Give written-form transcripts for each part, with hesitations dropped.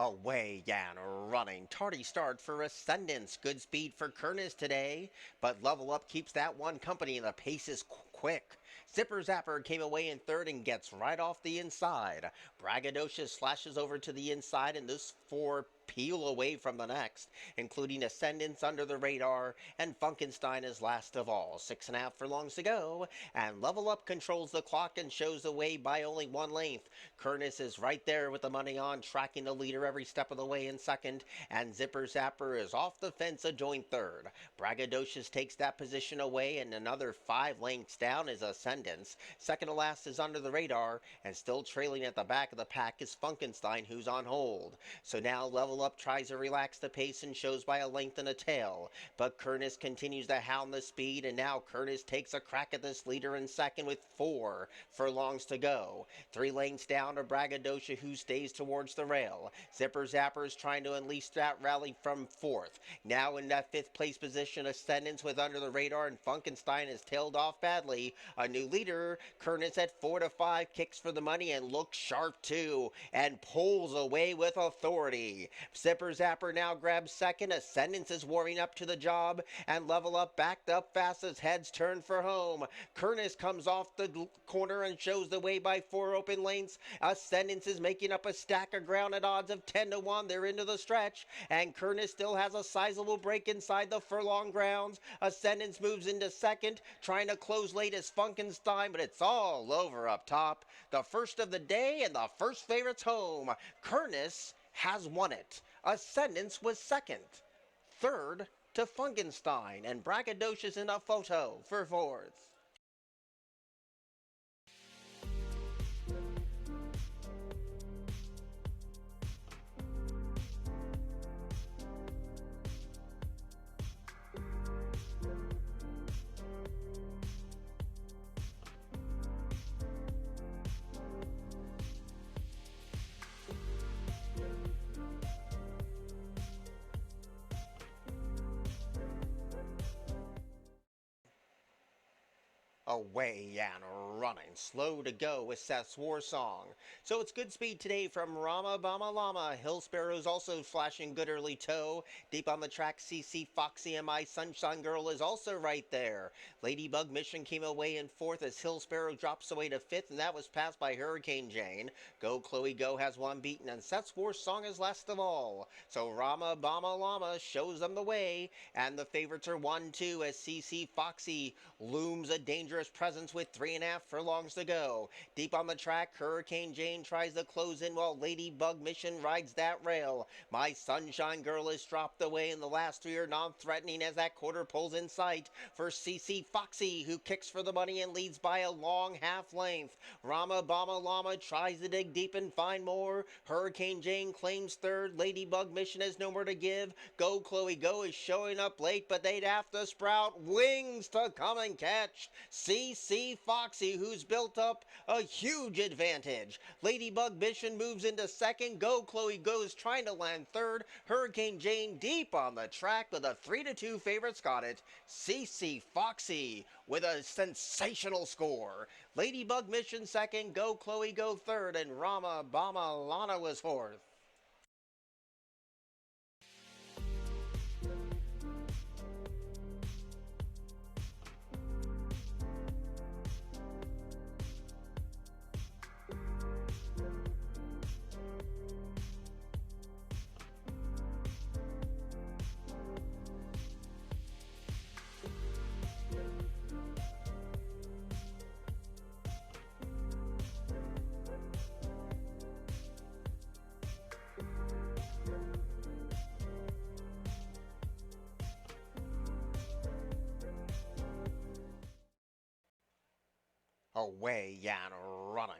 Away and running. Tardy start for Ascendance. Good speed for Kernis today. But Level Up keeps that one company and the pace is quick. Zipper Zapper came away in third and gets right off the inside. Braggadocious slashes over to the inside and those four peel away from the next, including Ascendance under the radar, and Funkenstein is last of all. 6.5 furlongs to go, and Level Up controls the clock and shows the way by only one length. Kernis is right there with the money on, tracking the leader every step of the way in second, and Zipper Zapper is off the fence a joint third. Braggadocious takes that position away, and another 5 lengths down is Ascendance. Second to last is under the radar, and still trailing at the back of the pack is Funkenstein, who's on hold. So now Level Up tries to relax the pace and shows by a length and a tail, but Kernis continues to hound the speed, and now Kernis takes a crack at this leader in second with 4 furlongs to go. 3 lengths down to Braggadocia, who stays towards the rail. Zipper Zapper is trying to unleash that rally from fourth. Now in that 5th place position, Ascendance with under the radar, and Funkenstein is tailed off badly. A new leader, Kernis at 4-5, kicks for the money and looks sharp too, and pulls away with authority. Zipper Zapper now grabs second. Ascendance is warming up to the job, and Level Up backed up fast as heads turn for home. Kernis comes off the corner and shows the way by 4 open lanes. Ascendance is making up a stack of ground at odds of 10-1. They're into the stretch, and Kernis still has a sizable break inside the furlong grounds. Ascendance moves into second, trying to close late as Funkenstein, but it's all over up top. The first of the day and the first favorites home. Kernis has won it. Ascendance was second. Third to Funkenstein, and Braggadocious in a photo for fourth. Away and running. Slow to go with Seth's War Song. So it's good speed today from Rama Bama Llama. Hill Sparrow's also flashing good early toe. Deep on the track, CC Foxy and My Sunshine Girl is also right there. Ladybug Mission came away in fourth as Hill Sparrow drops away to fifth, and that was passed by Hurricane Jane. Go Chloe Go has one beaten, and Seth's War Song is last of all. So Rama Bama Llama shows them the way, and the favorites are 1-2 as CC Foxy looms a dangerous presence with 3.5 furlongs to go. Deep on the track, Hurricane Jane tries to close in while Ladybug Mission rides that rail. My Sunshine Girl is dropped away, and the last 3 are non-threatening as that quarter pulls in sight for CC Foxy, who kicks for the money and leads by a long half length. Rama Bama Llama tries to dig deep and find more. Hurricane Jane claims third. Ladybug Mission has no more to give. Go Chloe Go is showing up late, but they'd have to sprout wings to come and catch CC Foxy, who's built up a huge advantage. Ladybug Mission moves into second. Go Chloe Goes trying to land third. Hurricane Jane deep on the track, but the 3-2 favorites got it. CC Foxy with a sensational score. Ladybug Mission second. Go Chloe Go third, and Rama Bama Lana was fourth. Away and running.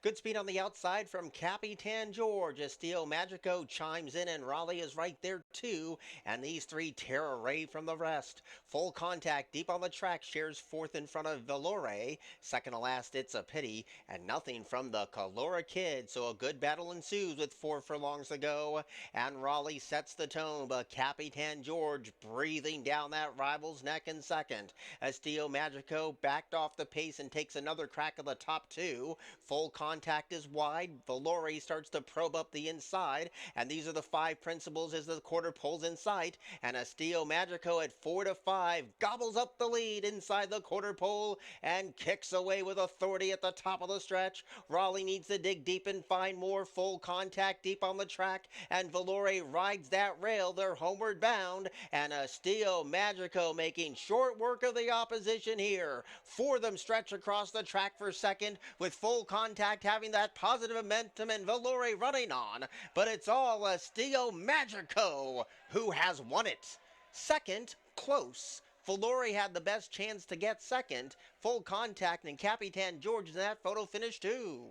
Good speed on the outside from Capitan George as Steel Magico chimes in, and Raleigh is right there two, and these three tear away from the rest. Full Contact deep on the track shares fourth in front of Valore. Second to last, It's a Pity, and nothing from the Calora Kid. So a good battle ensues with 4 furlongs to go, and Raleigh sets the tone, but Capitan George breathing down that rival's neck in second. Estilo Magico backed off the pace and takes another crack at the top two. Full Contact is wide. Valore starts to probe up the inside, and these are the 5 principles as the quarter pulls in sight, and Estilo Magico at 4 to 5 gobbles up the lead inside the quarter pole and kicks away with authority at the top of the stretch. Raleigh needs to dig deep and find more. Full Contact deep on the track, and Valore rides that rail. They're homeward bound, and Estilo Magico making short work of the opposition here. 4 of them stretch across the track for second, with Full Contact having that positive momentum and Valore running on, but it's all Estilo Magico who has won it. Second, close. Valore had the best chance to get second. Full Contact and Capitan George in that photo finish too.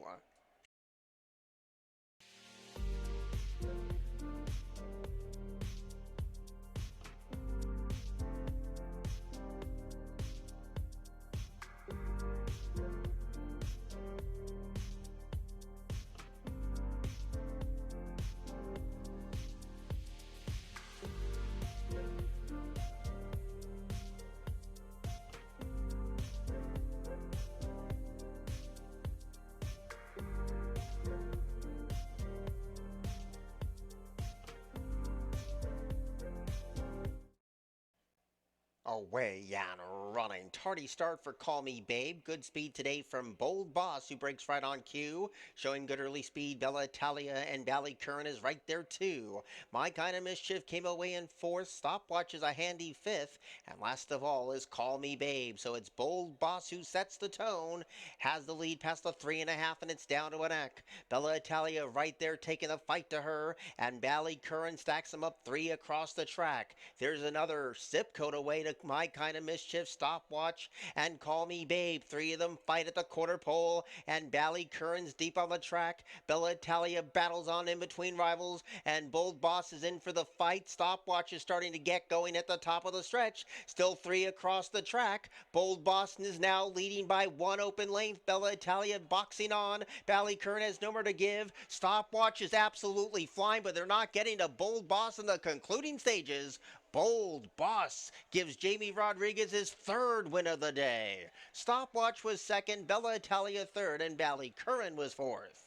Away and running. Tardy start for Call Me Babe. Good speed today from Bold Boss, who breaks right on cue. Showing good early speed, Bella Italia and Bally Curran is right there too. My Kind of Mischief came away in fourth. Stopwatch is a handy fifth. And last of all is Call Me Babe. So it's Bold Boss who sets the tone. Has the lead past the 3.5, and it's down to a neck. Bella Italia right there taking the fight to her. And Bally Curran stacks them up 3 across the track. There's another zip code away to My Kind of Mischief, Stopwatch, and Call Me Babe. 3 of them fight at the quarter pole, and Bally Curran's deep on the track. Bella Italia battles on in between rivals, and Bold Boss is in for the fight. Stopwatch is starting to get going at the top of the stretch. Still 3 across the track. Bold Boss is now leading by 1 open length. Bella Italia boxing on. Bally Curran has no more to give. Stopwatch is absolutely flying, but they're not getting to Bold Boss in the concluding stages. Bold Boss gives Jamie Rodriguez his 3rd win of the day. Stopwatch was 2nd, Bella Italia 3rd, and Bally Curran was 4th.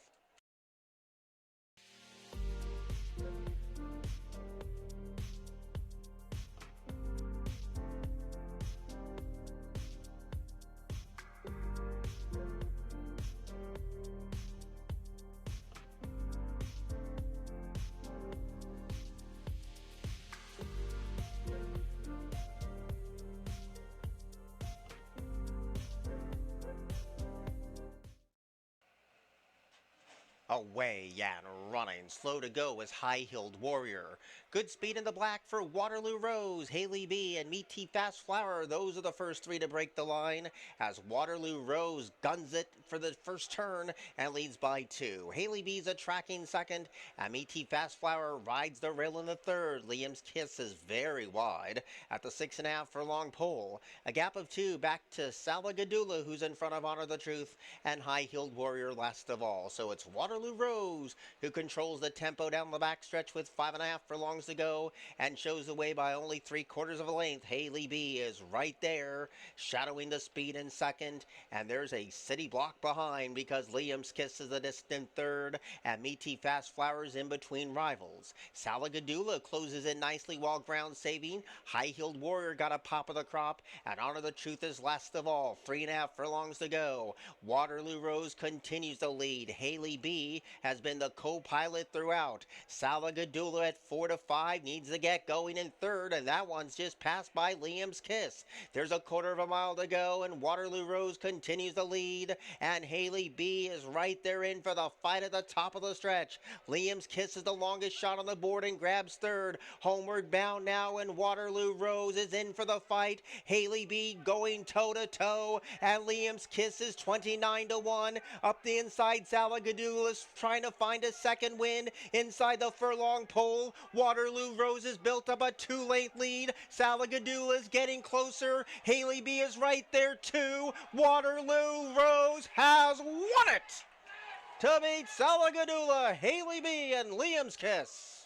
Away and running. Slow to go is High-Heeled Warrior. Good speed in the black for Waterloo Rose, Haley B, and Meaty Fast Flower. Those are the first 3 to break the line, as Waterloo Rose guns it for the first turn and leads by 2. Haley B's a tracking second, and Meaty Fast Flower rides the rail in the 3rd. Liam's Kiss is very wide at the 6.5 furlong pole. A gap of 2 back to Salagadula, who's in front of Honor the Truth, and High-Heeled Warrior last of all. So it's Waterloo Rose who controls the tempo down the backstretch with 5.5 furlongs to go and shows the way by only 3/4 of a length. Haley B is right there, shadowing the speed in second, and there's a city block behind because Liam's Kiss is a distant 3rd, and Meaty Fast Flowers in between rivals. Salagadula closes in nicely while ground saving. High-Heeled Warrior got a pop of the crop, and Honor the Truth is last of all. 3.5 furlongs to go. Waterloo Rose continues to lead. Haley B has been the co-pilot throughout. Salagadula at 4 to 5 needs to get going in 3rd, and that one's just passed by Liam's Kiss. There's a 1/4 of a mile to go, and Waterloo Rose continues to lead, and Haley B is right there in for the fight at the top of the stretch. Liam's Kiss is the longest shot on the board and grabs 3rd. Homeward bound now, and Waterloo Rose is in for the fight. Haley B going toe-to-toe, and Liam's Kiss is 29 to 1. Up the inside, Salagadula is trying to find a second win inside the furlong pole. Waterloo Rose has built up a 2-length lead. Salagadula is getting closer. Haley B is right there too. Waterloo Rose has won it to beat Salagadula, Haley B, and Liam's Kiss.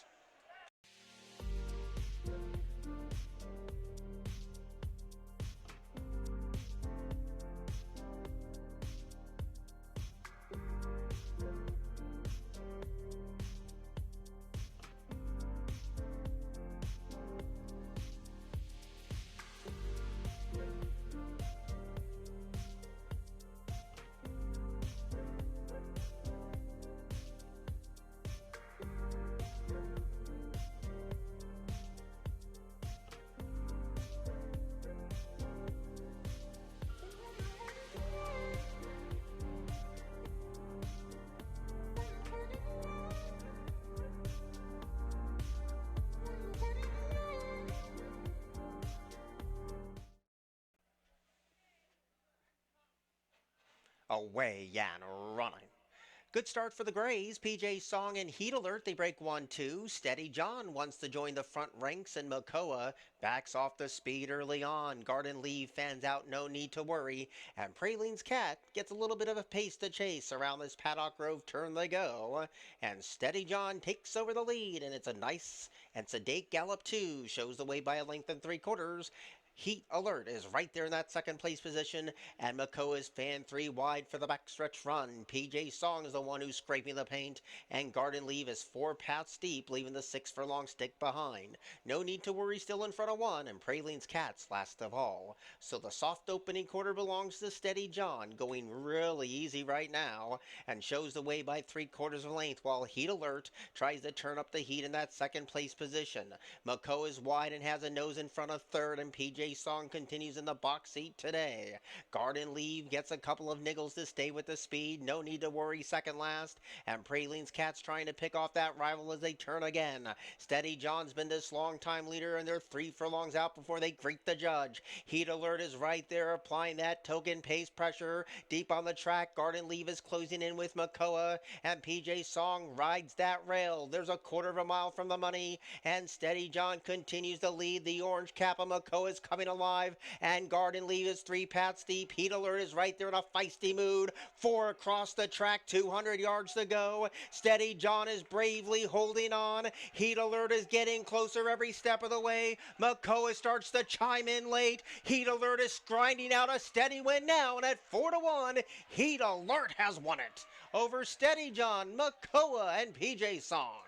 Away and running. Good start for the Grays. PJ Song and Heat Alert, they break 1-2. Steady John wants to join the front ranks, and Makoa backs off the speed early on. Garden Leave fans out, no need to worry. And Praline's Cat gets a little bit of a pace to chase. Around this Paddock Grove turn they go. And Steady John takes over the lead, and it's a nice and sedate gallop too. Shows the way by a length and 3/4. Heat Alert is right there in that second place position, and Makoa is fan 3 wide for the backstretch run. PJ Song is the one who's scraping the paint, and Garden Leave is 4 paths deep, leaving the 6 furlong stick behind. No need to worry, still in front of 1, and Praline's Cat's last of all. So the soft opening quarter belongs to Steady John, going really easy right now, and shows the way by 3/4 of a length, while Heat Alert tries to turn up the heat in that second place position. Makoa is wide and has a nose in front of 3rd, and PJ Song continues in the box seat today. Garden Leave gets a couple of niggles to stay with the speed. No need to worry, second last. And Praline's Cat's trying to pick off that rival as they turn again. Steady John's been this long time leader, and they're 3 furlongs out before they greet the judge. Heat Alert is right there applying that token pace pressure. Deep on the track, Garden Leave is closing in with Makoa, and PJ Song rides that rail. There's a 1/4 mile from the money, and Steady John continues to lead. The orange cap of Makoa is coming alive, and Garden Leave is 3 paths deep. Heat Alert is right there in a feisty mood. 4 across the track, 200 yards to go. Steady John is bravely holding on. Heat Alert is getting closer every step of the way. Makoa starts to chime in late. Heat Alert is grinding out a steady win now, and at 4-1, Heat Alert has won it over Steady John, Makoa, and PJ Song.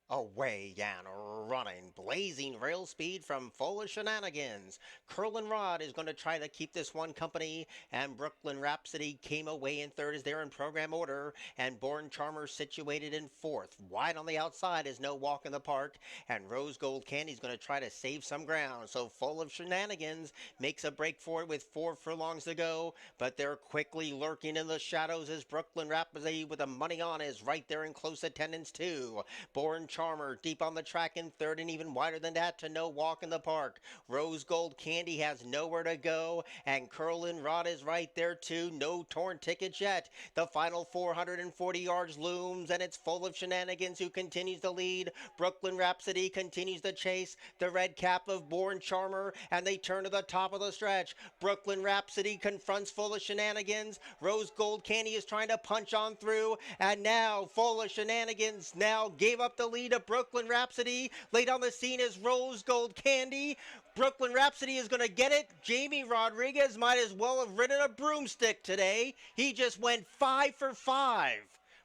Away and running, blazing rail speed from Full of Shenanigans. Curlin Rod is going to try to keep this one company, and Brooklyn Rhapsody came away in 3rd as they're in program order, and Born Charmer situated in 4th. Wide on the outside is no walk in the park, and Rose Gold Candy's going to try to save some ground. So Full of Shenanigans makes a break for it with 4 furlongs to go, but they're quickly lurking in the shadows as Brooklyn Rhapsody with the money on is right there in close attendance too. Born Charmer deep on the track in 3rd, and even wider than that to no walk in the park. Rose Gold Candy has nowhere to go, and Curlin Rod is right there too. No torn tickets yet. The final 440 yards looms, and it's Full of Shenanigans who continues to lead. Brooklyn Rhapsody continues to chase the red cap of Born Charmer, and they turn to the top of the stretch. Brooklyn Rhapsody confronts Full of Shenanigans. Rose Gold Candy is trying to punch on through, and now Full of Shenanigans now gave up the lead of Brooklyn Rhapsody. Late on the scene is Rose Gold Candy. Brooklyn Rhapsody is going to get it. Jamie Rodriguez might as well have ridden a broomstick today. He just went 5 for 5.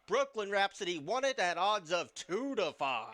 Brooklyn Rhapsody won it at odds of 2-5.